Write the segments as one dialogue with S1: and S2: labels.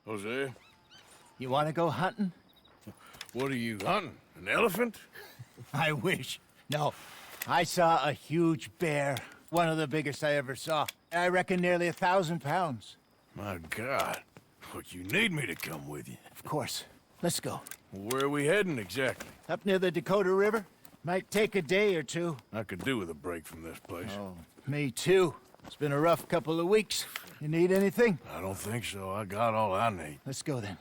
S1: Jose,
S2: You want to go hunting?
S1: what are you hunting? An elephant?
S2: I wish. No. I saw a huge bear. One of the biggest I ever saw. I reckon nearly 1,000 pounds.
S1: My God. But you need me to come with you.
S2: Of course. Let's go.
S1: Where are we heading exactly?
S2: Up near the Dakota River? Might take a day or two.
S1: I could do with a break from this place.
S2: Oh, me too. It's been a rough couple of weeks. You need anything?
S1: I don't think so. I got all I need.
S2: Let's go then.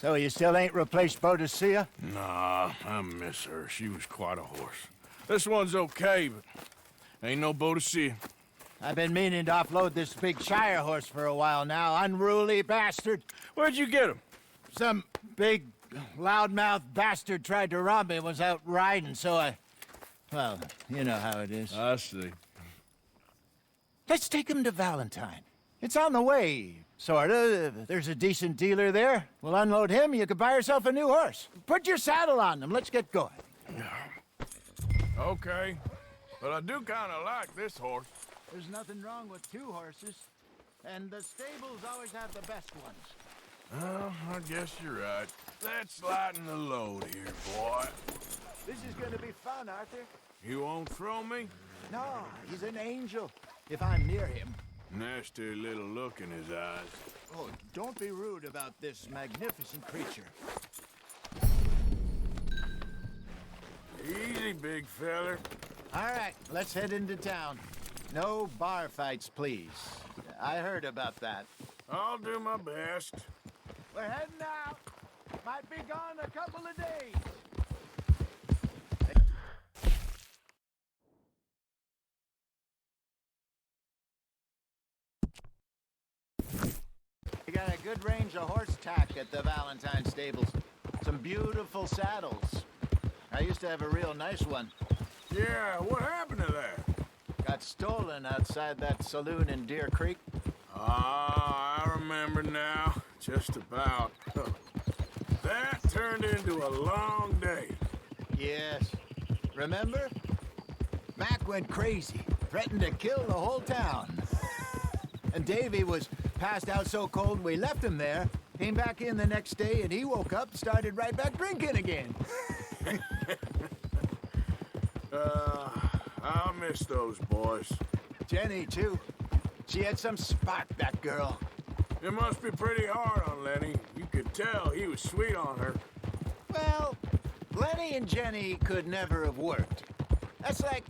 S2: So you still ain't replaced Boadicea?
S1: Nah, I miss her. She was quite a horse. This one's okay, but ain't no Boadicea.
S2: I've been meaning to offload this big Shire horse for a while now. Unruly bastard.
S1: Where'd you get him?
S2: Some big, loudmouth bastard tried to rob me and was out riding, so well, you know how it is.
S1: I see.
S2: Let's take him to Valentine. It's on the way, sorta. There's a decent dealer there. We'll unload him, you could buy yourself a new horse. Put your saddle on him, let's get going.
S1: Okay, but I do kind of like this horse.
S2: There's nothing wrong with two horses, and the stables always have the best ones.
S1: Well, I guess you're right. Let's lighten the load here, boy.
S2: This is gonna be fun, Arthur.
S1: You won't throw me?
S2: No, he's an angel, if I'm near him.
S1: Nasty little look in his eyes.
S2: Oh, don't be rude about this magnificent creature.
S1: Easy, big feller.
S2: All right, let's head into town. No bar fights, please. I heard about that.
S1: I'll do my best.
S2: We're heading out. Might be gone a couple of days. We got a good range of horse tack at the Valentine stables. Some beautiful saddles. I used to have a real nice one.
S1: Yeah, what happened to that?
S2: Got stolen outside that saloon in Deer Creek.
S1: Ah, I remember now. Just about. That turned into a long day.
S2: Yes. Remember? Mac went crazy, threatened to kill the whole town. And Davy was passed out so cold we left him there, came back in the next day, and he woke up and started right back drinking again.
S1: I'll miss those boys.
S2: Jenny, too. She had some spark, that girl.
S1: It must be pretty hard on Lenny. You could tell he was sweet on her.
S2: Well, Lenny and Jenny could never have worked. That's like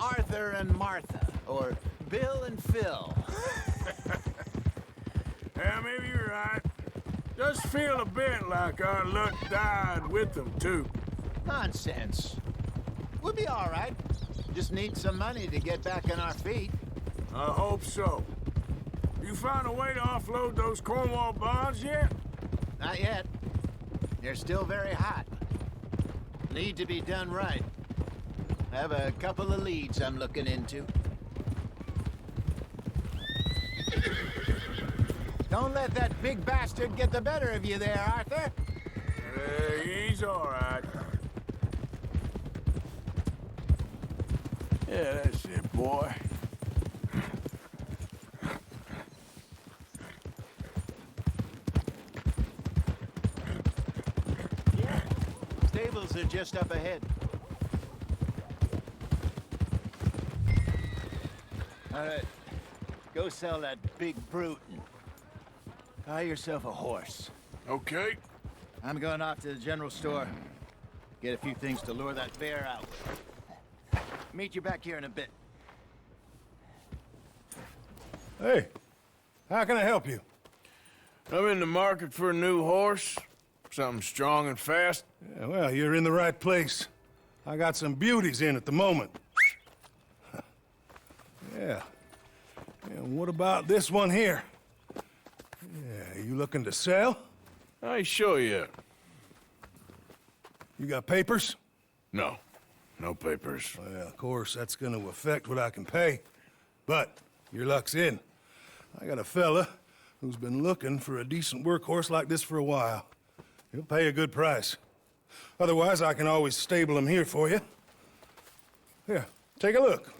S2: Arthur and Martha, or Bill and Phil.
S1: Yeah, maybe you're right. Does feel a bit like our luck died with them, too.
S2: Nonsense. We'll be all right. Just need some money to get back on our feet.
S1: I hope so. You find a way to offload those Cornwall bonds yet?
S2: Not yet. They're still very hot. Need to be done right. I have a couple of leads I'm looking into. Don't let that big bastard get the better of you there, Arthur.
S1: He's all right. Yeah, that's it, boy.
S2: Yeah. Stables are just up ahead. All right. Go sell that big brute and buy yourself a horse.
S1: Okay.
S2: I'm going off to the general store. Get a few things to lure that bear out. Meet you back here in a bit.
S3: Hey, how can I help you?
S1: I'm in the market for a new horse. Something strong and fast.
S3: Yeah, well, you're in the right place. I got some beauties in at the moment. Yeah. And what about this one here? Yeah, you looking to sell?
S1: I show you.
S3: You got papers?
S1: No. No papers.
S3: Well, of course, that's gonna affect what I can pay. But your luck's in. I got a fella who's been looking for a decent workhorse like this for a while. He'll pay a good price. Otherwise, I can always stable him here for you. Here, take a look.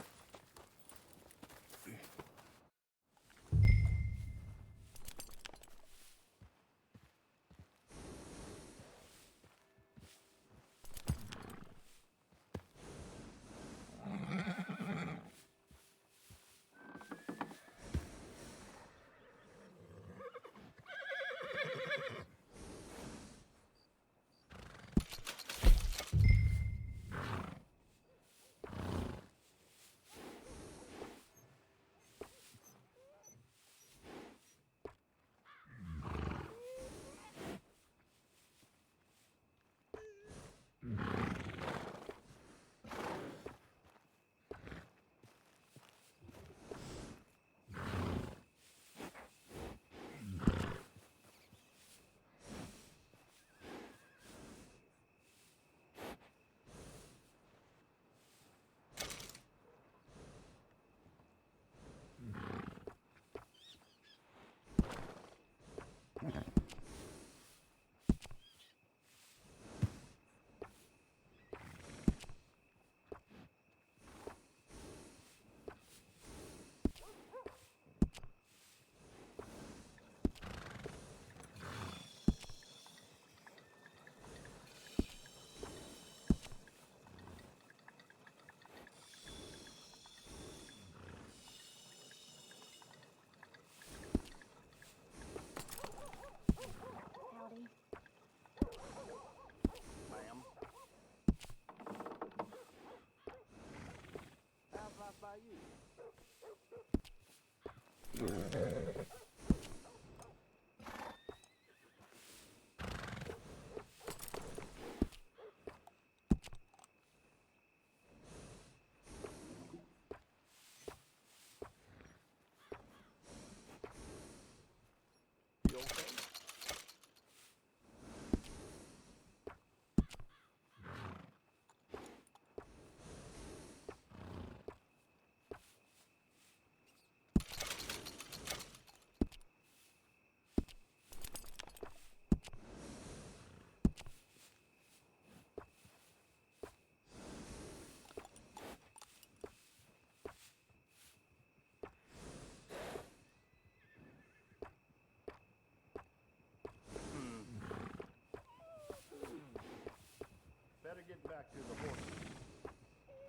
S2: get back to the horses.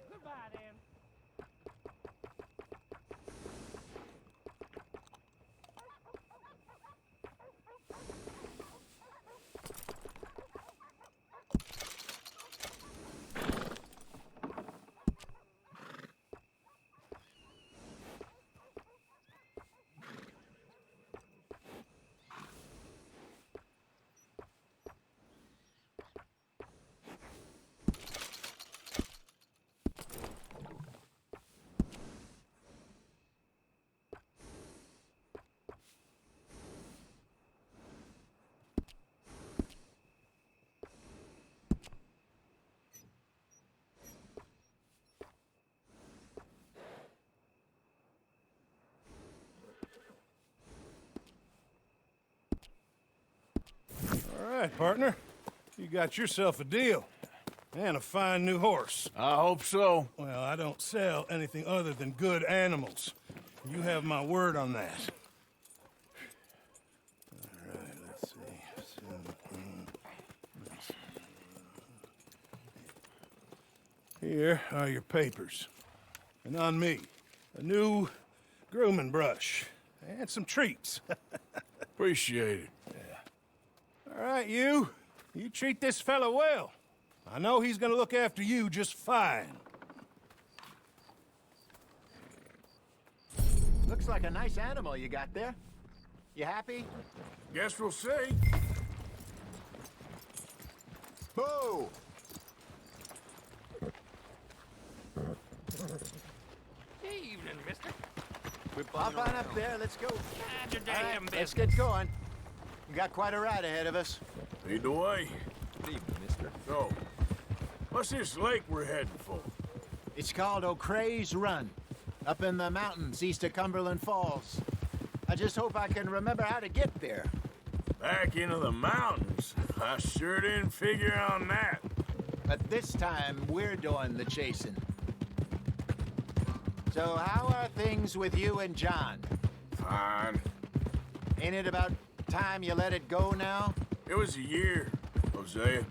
S4: Goodbye, then.
S3: All right, partner. You got yourself a deal. And a fine new horse.
S1: I hope so.
S3: Well, I don't sell anything other than good animals. You have my word on that. All right, let's see. Here are your papers. And on me, a new grooming brush. And some treats.
S1: Appreciate it.
S3: All right, you. You treat this fella well. I know he's gonna look after you just fine.
S2: Looks like a nice animal you got there. You happy?
S1: Guess we'll see.
S2: Boo!
S4: Evening, mister.
S2: Hop on up there, let's go.
S4: Mind your
S2: All
S4: damn
S2: right, let's
S4: business.
S2: get going. We got quite a ride ahead of us.
S1: Lead the way.
S5: Good evening, mister.
S1: So, what's this lake we're heading for?
S2: It's called O'Creagh's Run, up in the mountains east of Cumberland Falls. I just hope I can remember how to get there.
S1: Back into the mountains? I sure didn't figure on that.
S2: But this time, we're doing the chasing. So how are things with you and John?
S1: Fine.
S2: Ain't it about time you let it go now?
S1: It was a year, Hosea.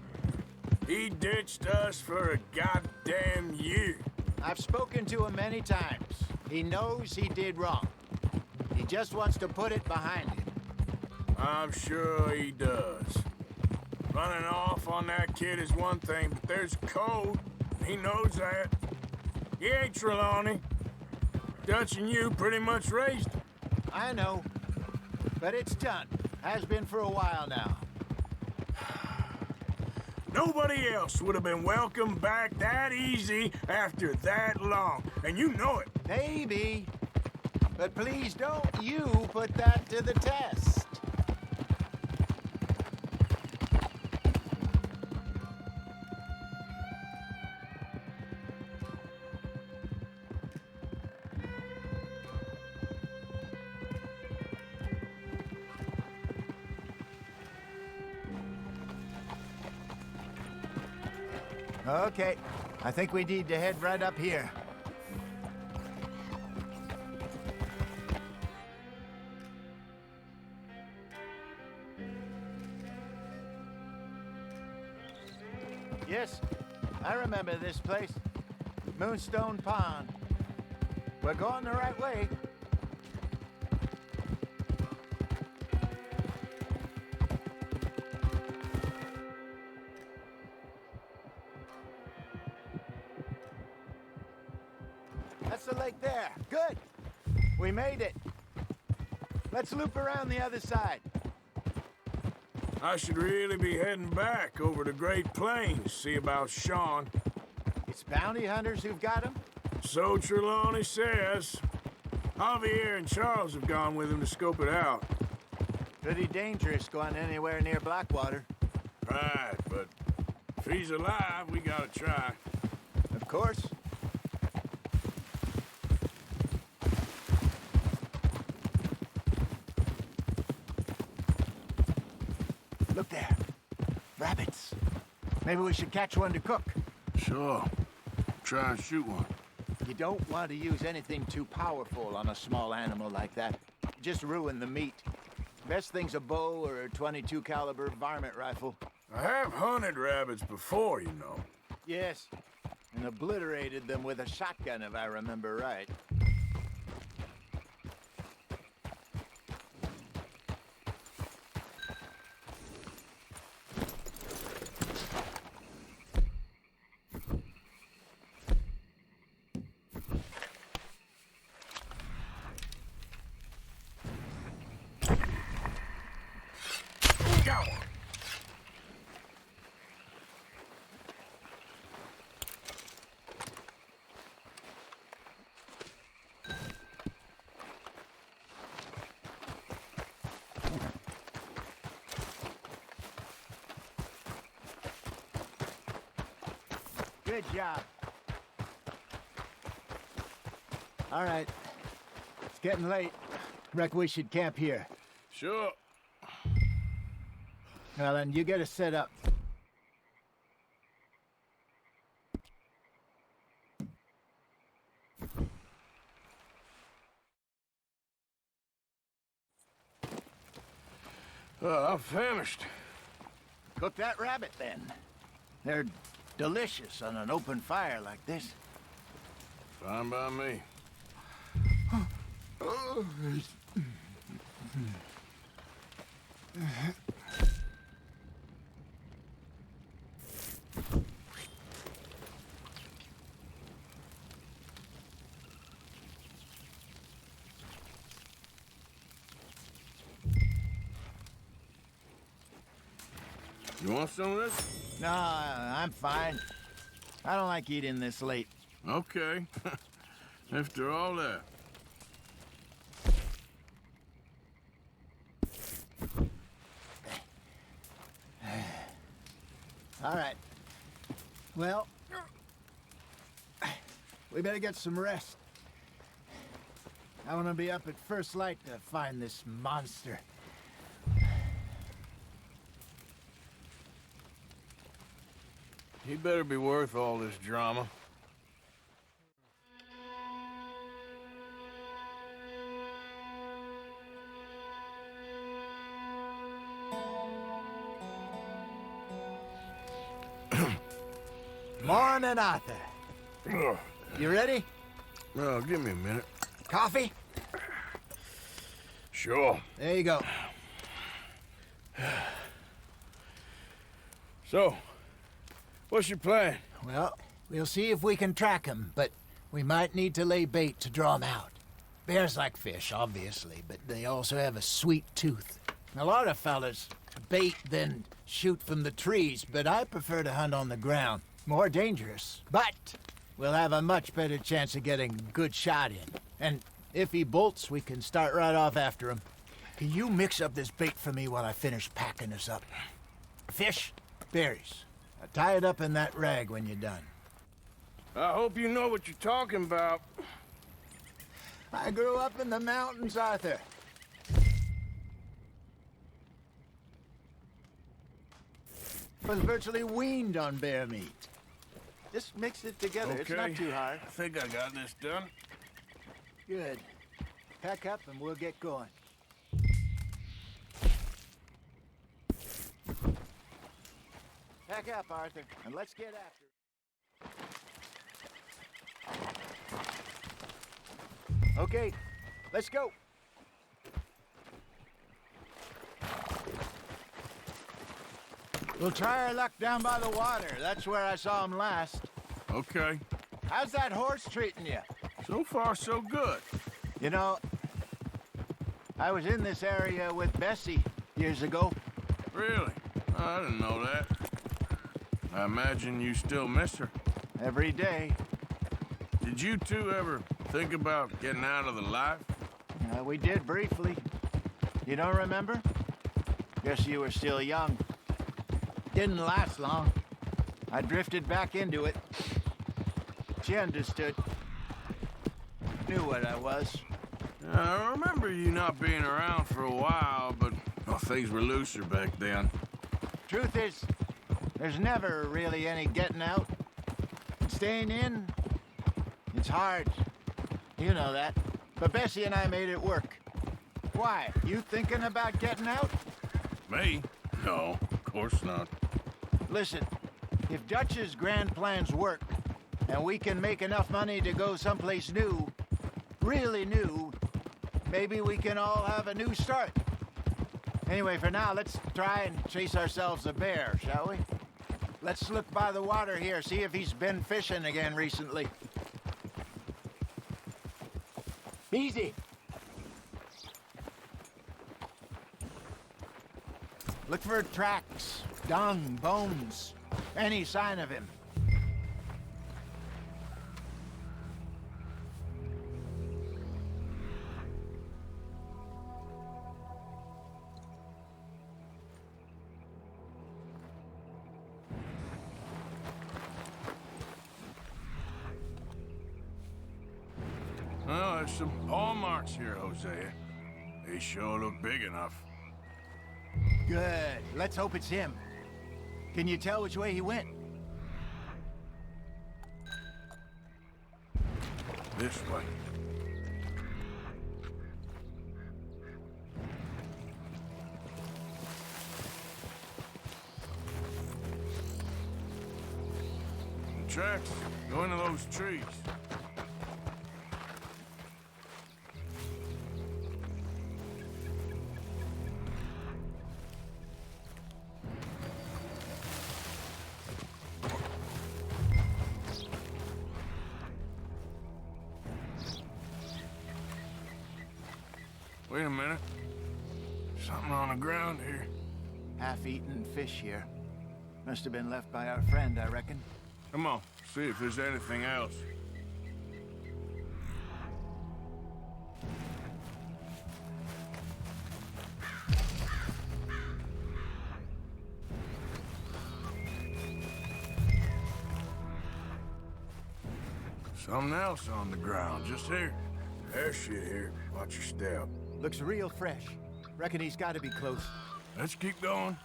S1: He ditched us for a goddamn year.
S2: I've spoken to him many times. He knows he did wrong. He just wants to put it behind him.
S1: I'm sure he does. Running off on that kid is one thing, but there's code. He knows that. He ain't Trelawney. Dutch and you pretty much raised him.
S2: I know. But it's done. Has been for a while now.
S1: Nobody else would have been welcomed back that easy after that long, and you know it.
S2: Maybe. But please don't you put that to the test. Okay, I think we need to head right up here. Yes, I remember this place. Moonstone Pond. We're going the right way. That's the lake there. Good. We made it. Let's loop around the other side.
S1: I should really be heading back over the Great Plains, see about Sean.
S2: It's bounty hunters who've got him.
S1: So Trelawney says. Javier and Charles have gone with him to scope it out.
S2: Pretty dangerous going anywhere near Blackwater.
S1: Right, but if he's alive, we gotta try.
S2: Of course. Look there. Rabbits. Maybe we should catch one to cook.
S1: Sure. Try and shoot one.
S2: You don't want to use anything too powerful on a small animal like that. Just ruin the meat. Best thing's a bow or a .22 caliber varmint rifle.
S1: I have hunted rabbits before, you know.
S2: Yes, and obliterated them with a shotgun, if I remember right. Good job. All right. It's getting late. Reckon we should camp here.
S1: Sure.
S2: Well, then you get us set up.
S1: I'm famished.
S2: Cook that rabbit, then. They're delicious on an open fire like this.
S1: Fine by me. You want some of this?
S2: No, I'm fine. I don't like eating this late.
S1: Okay. After all that.
S2: All right. Well, we better get some rest. I want to be up at first light to find this monster.
S1: He better be worth all this drama.
S2: Morning, Arthur. You ready?
S1: Well, give me a minute.
S2: Coffee?
S1: Sure.
S2: There you go.
S1: So, what's your plan?
S2: Well, we'll see if we can track him, but we might need to lay bait to draw him out. Bears like fish, obviously, but they also have a sweet tooth. A lot of fellas bait, then shoot from the trees, but I prefer to hunt on the ground. More dangerous, but we'll have a much better chance of getting a good shot in. And if he bolts, we can start right off after him. Can you mix up this bait for me while I finish packing this up? Fish, berries. Tie it up in that rag when you're done.
S1: I hope you know what you're talking about.
S2: I grew up in the mountains, Arthur. Was virtually weaned on bear meat. Just mix it together.
S1: Okay.
S2: It's not too hard.
S1: I think I got this done.
S2: Good. Pack up and we'll get going. Pack up, Arthur, and let's get after it. Okay, let's go. We'll try our luck down by the water. That's where I saw him last.
S1: Okay.
S2: How's that horse treating you?
S1: So far, so good.
S2: You know, I was in this area with Bessie years ago.
S1: Really? I didn't know that. I imagine you still miss her.
S2: Every day.
S1: Did you two ever think about getting out of the life?
S2: We did briefly. You don't remember? Guess you were still young. Didn't last long. I drifted back into it. She understood. Knew what I was.
S1: I remember you not being around for a while, but well, things were looser back then.
S2: Truth is, there's never really any getting out. Staying in, it's hard. You know that. But Bessie and I made it work. Why? You thinking about getting out?
S1: Me? No, of course not.
S2: Listen, If Dutch's grand plans work, and we can make enough money to go someplace new, really new, maybe we can all have a new start. Anyway, for now, let's try and chase ourselves a bear, shall we? Let's look by the water here, see if he's been fishing again recently. Easy. Look for tracks, dung, bones, any sign of him.
S1: Well, there's some paw marks here, Hosea. They sure look big enough.
S2: Good. Let's hope it's him. Can you tell which way he went?
S1: This way. The tracks go into those trees. Wait a minute. Something on the ground here.
S2: Half-eaten fish here. Must have been left by our friend, I reckon.
S1: Come on, see if there's anything else. Something else on the ground, just here. There's shit here. Watch your step.
S2: Looks real fresh. Reckon he's got to be close.
S1: Let's keep going.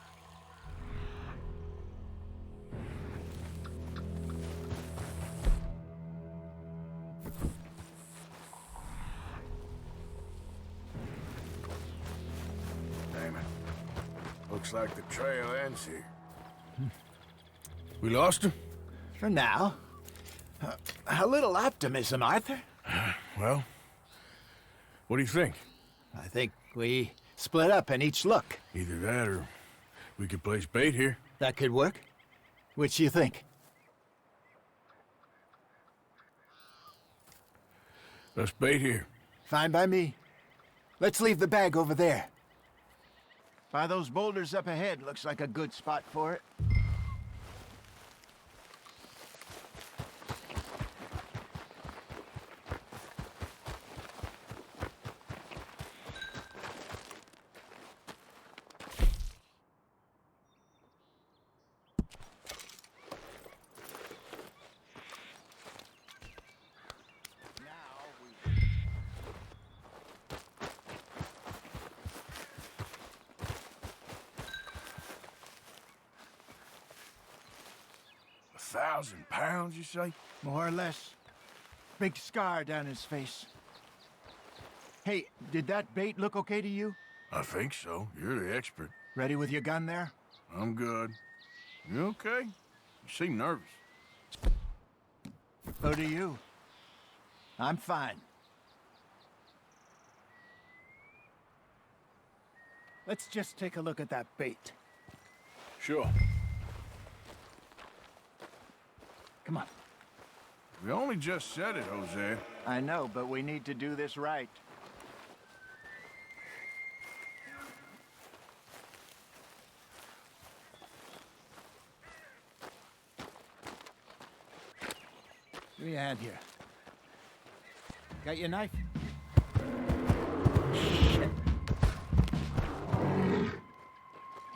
S1: Damn it. Looks like the trail ends here. We lost him?
S2: For now. A little optimism, Arthur.
S1: Well, what do you think?
S2: I think we split up and each look.
S1: Either that or we could place bait here.
S2: That could work. Which you think?
S1: Let's bait here.
S2: Fine by me. Let's leave the bag over there. By those boulders up ahead, looks like a good spot for it.
S1: £1,000, you say?
S2: More or less. Big scar down his face. Hey, did that bait look okay to you?
S1: I think so. You're the expert.
S2: Ready with your gun there?
S1: I'm good. You okay? You seem nervous.
S2: So do you. I'm fine. Let's just take a look at that bait.
S1: Sure.
S2: Come on.
S1: We only just said it, Jose.
S2: I know, but we need to do this right. Give me a hand here. Got your knife? Shit.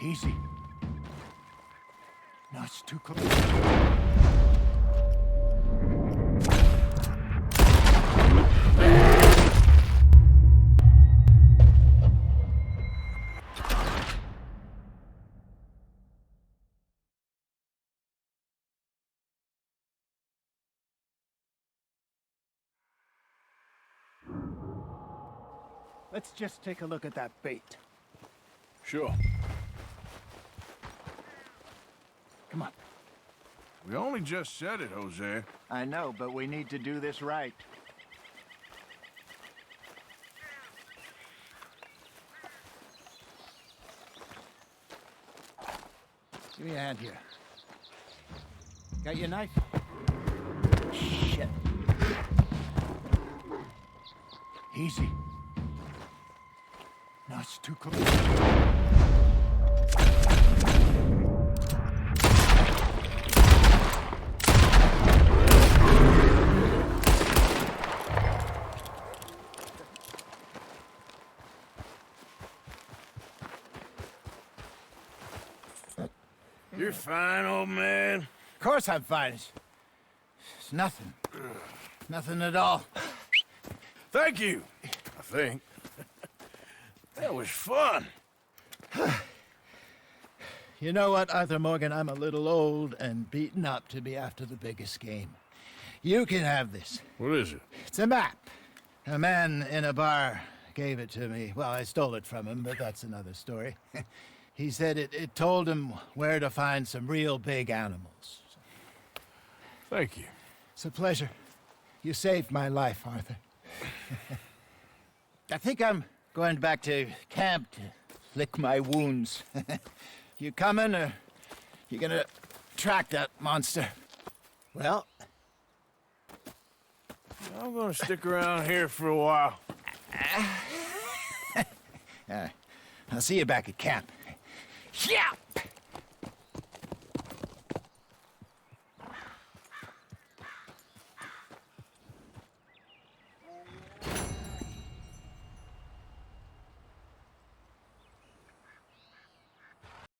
S2: Easy. No, it's too close. Let's just take a look at that bait.
S1: Sure.
S2: Come on.
S1: We only just said it, Jose.
S2: I know, but we need to do this right. Give me a hand here. Got your knife? Shit. Easy. No, it's too close.
S1: You're fine, old man.
S2: Of course I'm fine. It's nothing. Nothing at all.
S1: Thank you, I think. That was fun.
S2: You know what, Arthur Morgan? I'm a little old and beaten up to be after the biggest game. You can have this.
S1: What is it?
S2: It's a map. A man in a bar gave it to me. Well, I stole it from him, but that's another story. He said it told him where to find some real big animals.
S1: Thank you.
S2: It's a pleasure. You saved my life, Arthur. I think I'm going back to camp to lick my wounds. You coming, or you gonna track that monster? Well,
S1: I'm gonna stick around here for a while.
S2: I'll see you back at camp. Yeah!